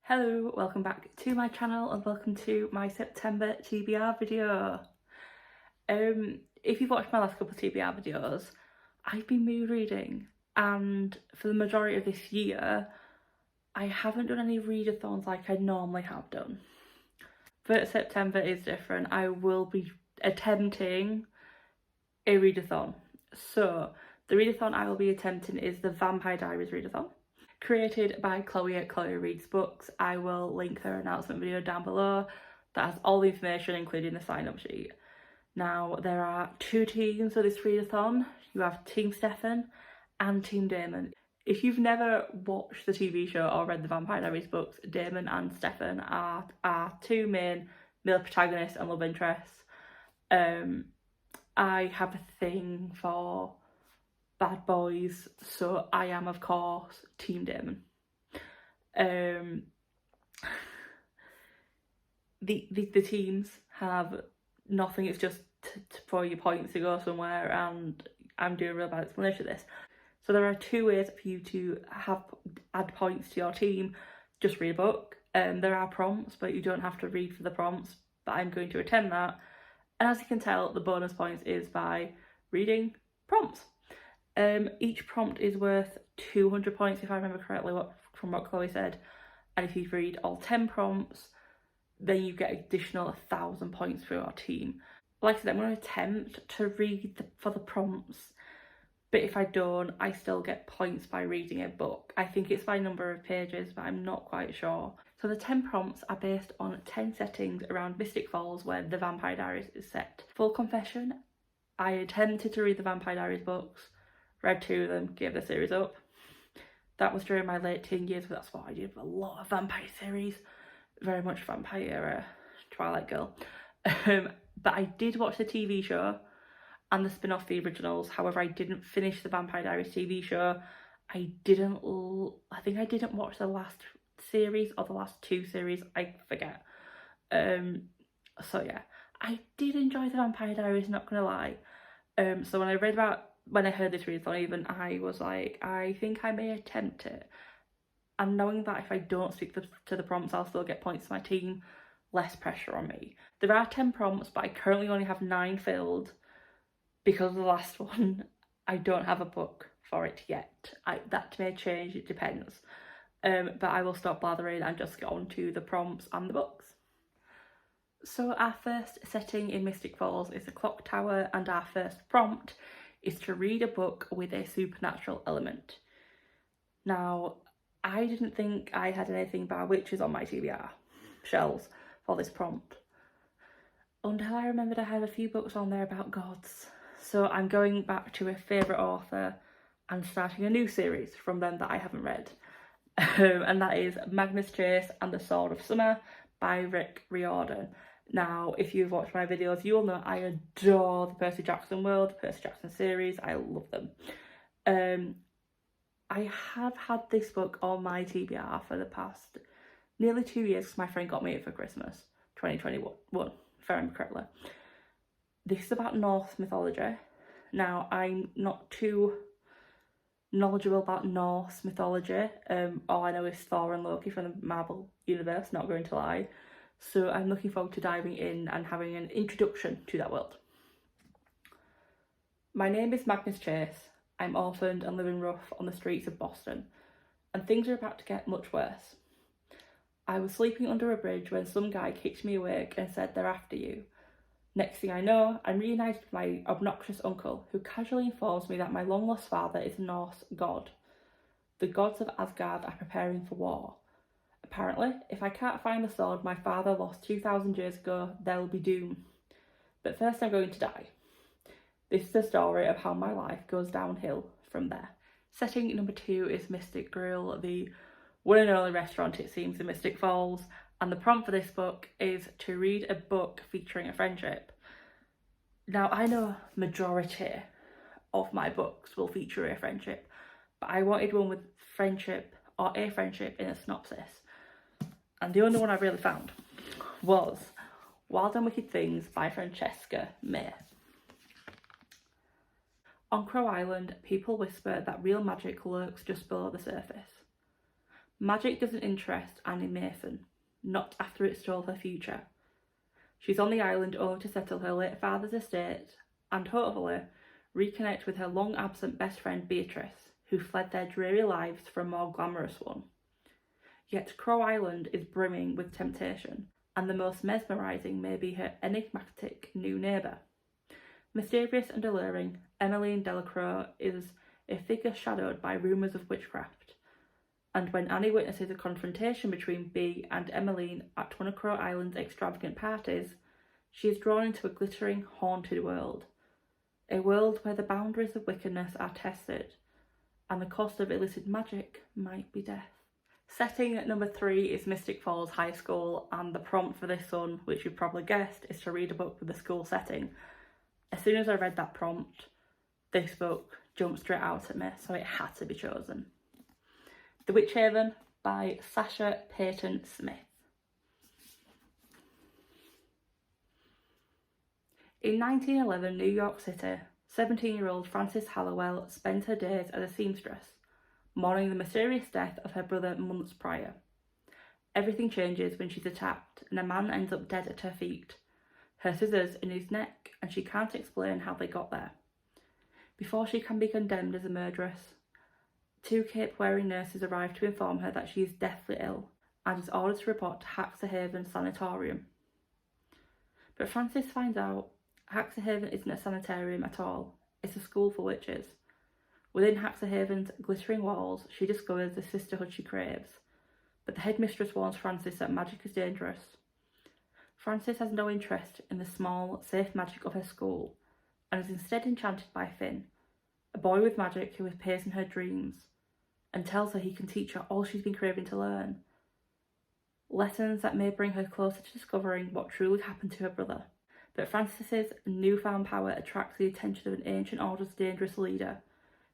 Hello, welcome back to my channel and welcome to my September TBR video. If you've watched my last couple of TBR videos, I've been mood reading, and for the majority of this year I haven't done any readathons like I normally have done. But September is different. I will be attempting a readathon. So the readathon I will be attempting is the Vampire Diaries readathon, created by Chloe at Chloe Reads Books. I will link her announcement video down below that has all the information, including the sign-up sheet. Now, there are two teams for this readathon. You have Team Stefan and Team Damon. If you've never watched the TV show or read the Vampire Diaries books, Damon and Stefan are two main male protagonists and love interests. I have a thing for bad boys, so I am of course Team Damon. The teams have nothing, it's just for your points to go somewhere, and I'm doing a real bad explanation of this. So there are two ways for you to add points to your team. Just read a book. There are prompts, but you don't have to read for the prompts, but I'm going to attempt that. And as you can tell, the bonus points is by reading prompts. Each prompt is worth 200 points if I remember correctly from what Chloe said, and if you read all 10 prompts then you get additional 1,000 points for your team. Like I said, I'm going to attempt to read for the prompts, but if I don't, I still get points by reading a book. I think it's by number of pages, but I'm not quite sure. So the 10 prompts are based on 10 settings around Mystic Falls where the Vampire Diaries is set. Full confession, I attempted to read the Vampire Diaries books, read 2 of them, gave the series up. That was during my late teen years, but that's what I did with a lot of vampire series. Very much vampire Twilight girl. But I did watch the TV show and the spin-off, the originals. However, I didn't finish the Vampire Diaries TV show. I think I didn't watch the last series or the last 2 series, I forget. So yeah, I did enjoy the Vampire Diaries, not gonna lie. So when I heard this readathon even, I was like, I think I may attempt it. And knowing that if I don't stick to the prompts, I'll still get points to my team, less pressure on me. There are 10 prompts, but I currently only have 9 filled because of the last one. I don't have a book for it yet. That may change, it depends. But I will stop blathering and just get on to the prompts and the books. So our first setting in Mystic Falls is the clock tower, and our first prompt is to read a book with a supernatural element. Now, I didn't think I had anything by witches on my TBR shelves for this prompt until I remembered I had a few books on there about gods. So I'm going back to a favourite author and starting a new series from them that I haven't read. And that is Magnus Chase and the Sword of Summer by Readathon. Now, if you've watched my videos, you will know I adore the Percy Jackson world, the Percy Jackson series. I love them. I have had this book on my TBR for the past nearly 2 years because my friend got me it for Christmas 2021, if I remember correctly. This is about Norse mythology. Now, I'm not too knowledgeable about Norse mythology. All I know is Thor and Loki from the Marvel universe, not going to lie. So I'm looking forward to diving in and having an introduction to that world. My name is Magnus Chase. I'm orphaned and living rough on the streets of Boston, and things are about to get much worse. I was sleeping under a bridge when some guy kicked me awake and said, "They're after you." Next thing I know, I'm reunited with my obnoxious uncle, who casually informs me that my long-lost father is a Norse god. The gods of Asgard are preparing for war. Apparently, if I can't find the sword my father lost 2,000 years ago, there will be doom. But first I'm going to die. This is the story of how my life goes downhill from there. Setting number 2 is Mystic Grill, the one and only restaurant it seems in Mystic Falls, and the prompt for this book is to read a book featuring a friendship. Now, I know majority of my books will feature a friendship, but I wanted one with friendship or a friendship in a synopsis. And the only one I really found was Wild and Wicked Things by Francesca May. On Crow Island, people whisper that real magic lurks just below the surface. Magic doesn't interest Annie Mason, not after it stole her future. She's on the island only to settle her late father's estate and hopefully reconnect with her long-absent best friend Beatrice, who fled their dreary lives for a more glamorous one. Yet Crow Island is brimming with temptation, and the most mesmerising may be her enigmatic new neighbour. Mysterious and alluring, Emmeline Delacroix is a figure shadowed by rumours of witchcraft, and when Annie witnesses a confrontation between Bea and Emmeline at one of Crow Island's extravagant parties, she is drawn into a glittering, haunted world. A world where the boundaries of wickedness are tested, and the cost of illicit magic might be death. Setting at number 3 is Mystic Falls High School, and the prompt for this one, which you've probably guessed, is to read a book with a school setting. As soon as I read that prompt, this book jumped straight out at me, so it had to be chosen. The Witch Haven by Sasha Peyton Smith. In 1911 New York City, 17-year-old Frances Hallowell spent her days as a seamstress, mourning the mysterious death of her brother months prior. Everything changes when she's attacked and a man ends up dead at her feet, her scissors in his neck, and she can't explain how they got there. Before she can be condemned as a murderess, 2 cape-wearing nurses arrive to inform her that she is deathly ill and is ordered to report to Haxhaven Sanatorium. But Frances finds out Haxhaven isn't a sanitarium at all, it's a school for witches. Within Haxhaven's glittering walls, she discovers the sisterhood she craves, but the headmistress warns Frances that magic is dangerous. Frances has no interest in the small, safe magic of her school, and is instead enchanted by Finn, a boy with magic who appears in her dreams, and tells her he can teach her all she's been craving to learn. Lessons that may bring her closer to discovering what truly happened to her brother. But Frances's newfound power attracts the attention of an ancient order's dangerous leader,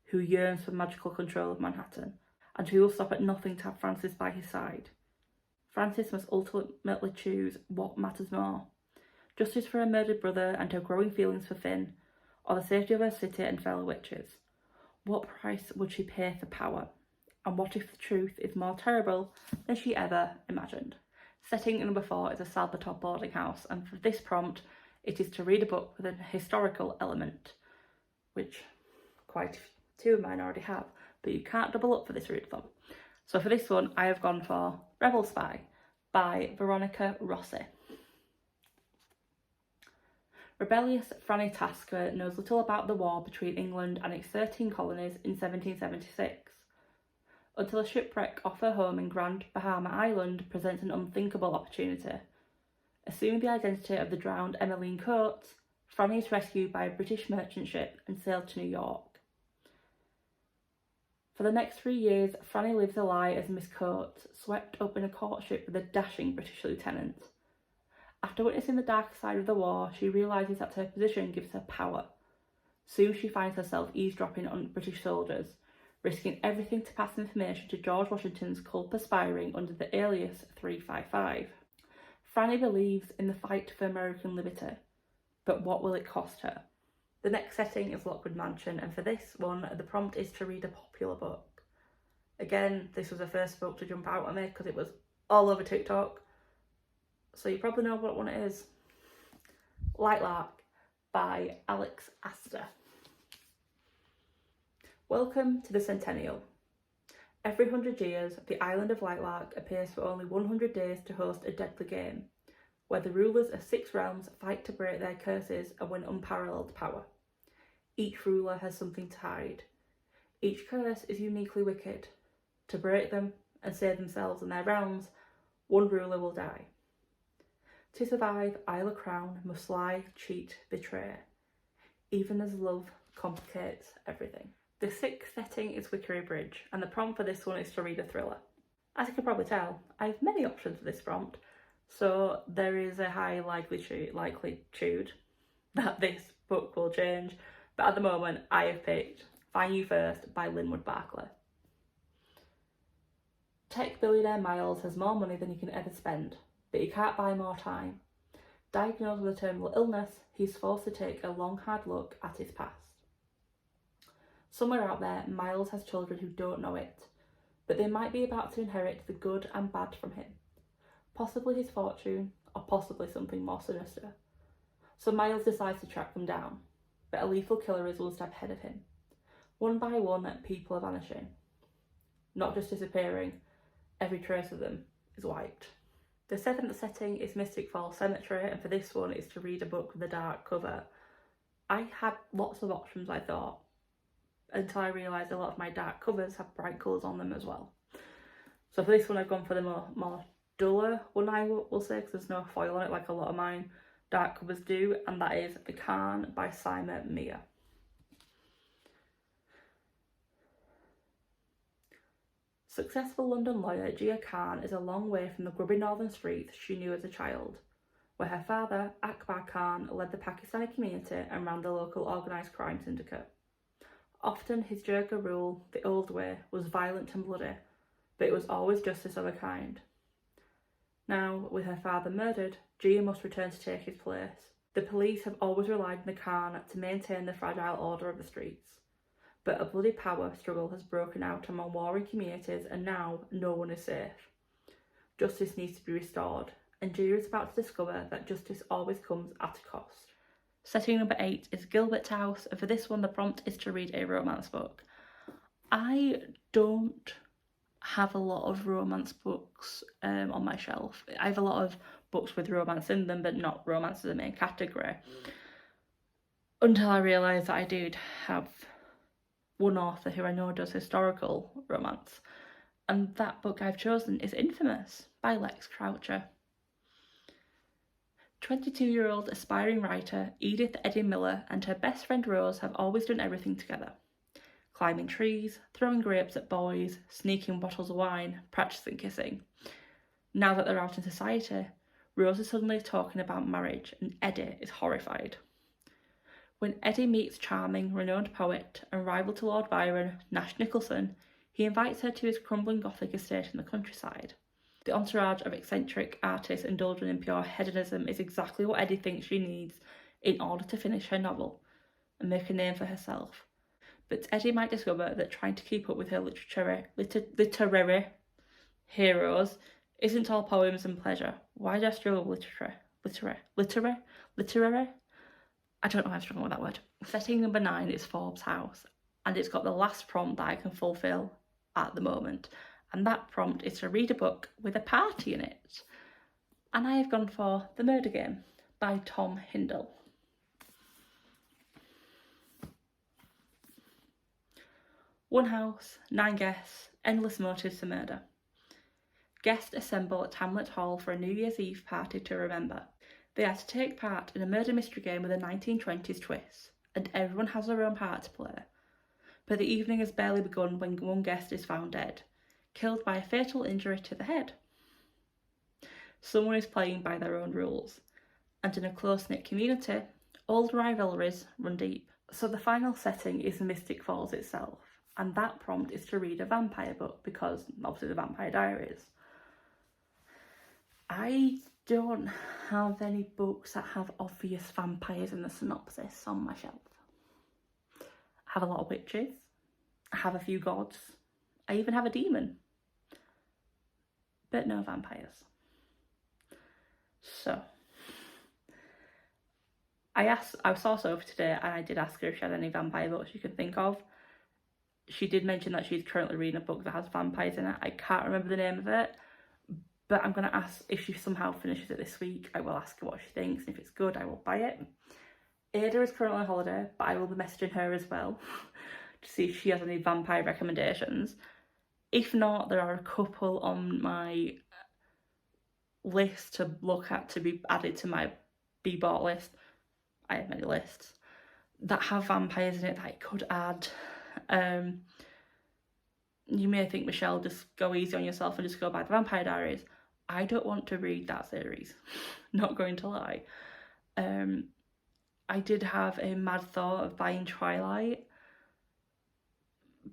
who yearns for magical control of Manhattan, and who will stop at nothing to have Frances by his side. Frances must ultimately choose what matters more: justice for her murdered brother and her growing feelings for Finn, or the safety of her city and fellow witches. What price would she pay for power? And what if the truth is more terrible than she ever imagined? Setting at number 4 is a Salvatore boarding house, and for this prompt, it is to read a book with a historical element, which quite a few of mine already have, but you can't double up for this readathon. So for this one, I have gone for Rebel Spy by Veronica Rossi. Rebellious Franny Tasker knows little about the war between England and its 13 colonies in 1776, until a shipwreck off her home in Grand Bahama Island presents an unthinkable opportunity. Assuming the identity of the drowned Emmeline Coates, Franny is rescued by a British merchant ship and sailed to New York. For the next 3 years, Franny lives a lie as Miss Coates, swept up in a courtship with a dashing British lieutenant. After witnessing the dark side of the war, she realises that her position gives her power. Soon she finds herself eavesdropping on British soldiers, risking everything to pass information to George Washington's cult perspiring under the alias 355. Franny believes in the fight for American liberty, but what will it cost her? The next setting is Lockwood Mansion, and for this one, the prompt is to read a popular book. Again, this was the first book to jump out at me because it was all over TikTok, so you probably know what one it is. Light Lark by Alex Astor. Welcome to the Centennial. Every 100 years, the island of Light Lark appears for only 100 days to host a deadly game, where the rulers of 6 realms fight to break their curses and win unparalleled power. Each ruler has something to hide. Each curse is uniquely wicked. To break them and save themselves and their realms, one ruler will die. To survive, Isla Crown must lie, cheat, betray, even as love complicates everything. The 6th setting is Wickory Bridge, and the prompt for this one is to read a thriller. As you can probably tell, I have many options for this prompt, so there is a high likelihood that this book will change, but at the moment I have picked Find You First by Linwood Barclay. Tech billionaire Miles has more money than he can ever spend, but he can't buy more time. Diagnosed with a terminal illness, he's forced to take a long hard look at his past. Somewhere out there, Miles has children who don't know it, but they might be about to inherit the good and bad from him. Possibly his fortune, or possibly something more sinister. So Miles decides to track them down, but a lethal killer is one step ahead of him. One by one, people are vanishing. Not just disappearing, every trace of them is wiped. The seventh setting is Mystic Falls Cemetery, and for this one it's to read a book with a dark cover. I had lots of options, I thought, until I realised a lot of my dark covers have bright colours on them as well. So for this one I've gone for the more duller one, I will say, because there's no foil on it like a lot of mine dark covers do, and that is The Cairn by Simon Meyer. Successful London lawyer Gia Khan is a long way from the grubby northern streets she knew as a child, where her father, Akbar Khan, led the Pakistani community and ran the local organised crime syndicate. Often his Jirga rule, the old way, was violent and bloody, but it was always justice of a kind. Now, with her father murdered, Gia must return to take his place. The police have always relied on the Khan to maintain the fragile order of the streets. But a bloody power struggle has broken out among warring communities, and now no one is safe. Justice needs to be restored, and Gia is about to discover that justice always comes at a cost. Setting number 8 is Gilberts House, and for this one the prompt is to read a romance book. I don't have a lot of romance books on my shelf. I have a lot of books with romance in them, but not romance as a main category. Until I realised that I did have one author who I know does historical romance, and that book I've chosen is Infamous by Lex Croucher. 22-year-old aspiring writer Edith Eddie Miller and her best friend Rose have always done everything together. Climbing trees, throwing grapes at boys, sneaking bottles of wine, practicing kissing. Now that they're out in society, Rose is suddenly talking about marriage and Eddie is horrified. When Eddie meets charming, renowned poet and rival to Lord Byron, Nash Nicholson, he invites her to his crumbling Gothic estate in the countryside. The entourage of eccentric artists indulging in pure hedonism is exactly what Eddie thinks she needs in order to finish her novel and make a name for herself. But Eddie might discover that trying to keep up with her literary heroes isn't all poems and pleasure. Why do I struggle with literary? I don't know why I'm struggling with that word. Setting number 9 is Forbes House, and it's got the last prompt that I can fulfil at the moment, and that prompt is to read a book with a party in it. And I have gone for The Murder Game by Tom Hindle. One house, 9 guests, endless motives to murder. Guests assemble at Hamlet Hall for a New Year's Eve party to remember. They are to take part in a murder mystery game with a 1920s twist, and everyone has their own part to play. But the evening has barely begun when one guest is found dead, killed by a fatal injury to the head. Someone is playing by their own rules, and in a close-knit community, old rivalries run deep. So the final setting is Mystic Falls itself, and that prompt is to read a vampire book, because obviously the Vampire Diaries. I don't have any books that have obvious vampires in the synopsis on my shelf. I have a lot of witches, I have a few gods, I even have a demon, but no vampires. So, I saw Sophie today and I did ask her if she had any vampire books she could think of. She did mention that she's currently reading a book that has vampires in it. I can't remember the name of it, but I'm going to ask if she somehow finishes it this week. I will ask her what she thinks, and if it's good, I will buy it. Ada is currently on holiday, but I will be messaging her as well to see if she has any vampire recommendations. If not, there are a couple on my list to look at to be added to my be bought list. I have many lists that have vampires in it that I could add. You may think, Michelle, just go easy on yourself and just go buy the Vampire Diaries. I don't want to read that series, not going to lie. I did have a mad thought of buying Twilight,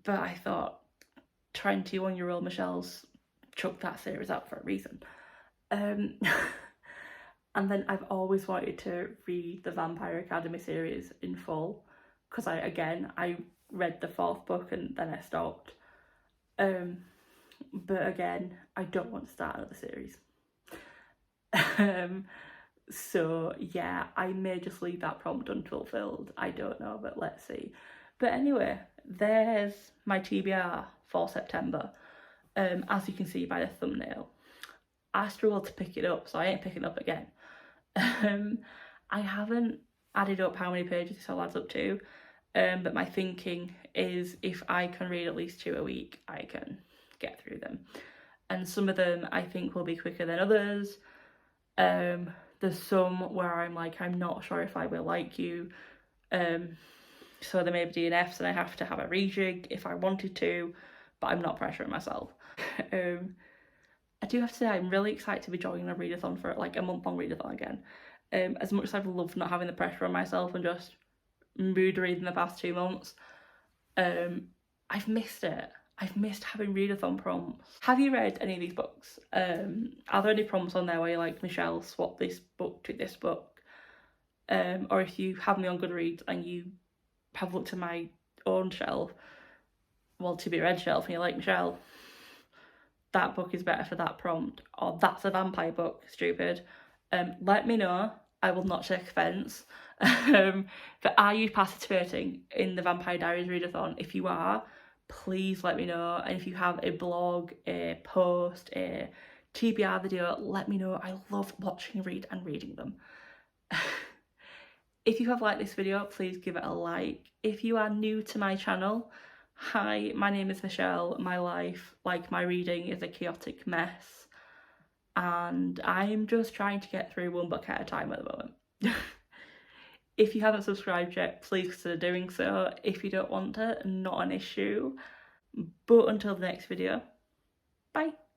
but I thought 21-year-old Michelle's chucked that series out for a reason. And then I've always wanted to read the Vampire Academy series in full, because I read the 4th book and then I stopped. but again, I don't want to start another series. So yeah, I may just leave that prompt unfulfilled, I don't know, but let's see. But anyway, there's my TBR for September. As you can see by the thumbnail, I struggled to pick it up, so I ain't picking it up again. I haven't added up how many pages this all adds up to, but my thinking is if I can read at least 2 a week, I can get through them. And some of them I think will be quicker than others. There's some where I'm like, I'm not sure if I will like you. So there may be DNFs and I have to have a rejig if I wanted to, but I'm not pressuring myself. I do have to say I'm really excited to be joining a readathon for like a month-long readathon again. As much as I've loved not having the pressure on myself and just mood reading the past 2 months, I've missed it. I've missed having readathon prompts. Have you read any of these books? Are there any prompts on there where you're like, Michelle, swap this book to this book? Or if you have me on Goodreads and you have looked at my own shelf, well, to be read shelf, and you're like, Michelle, that book is better for that prompt, or that's a vampire book, stupid. Let me know. I will not take offence. But are you participating in the Vampire Diaries readathon? If you are, please let me know. And if you have a blog, a post, a TBR video, let me know. I love watching, read and reading them. If you have liked this video, please give it a like. If you are new to my channel, hi, my name is Michelle. My life, like my reading, is a chaotic mess. And I'm just trying to get through one book at a time at the moment. If you haven't subscribed yet, please consider doing so. If you don't want to, not an issue. But until the next video, bye.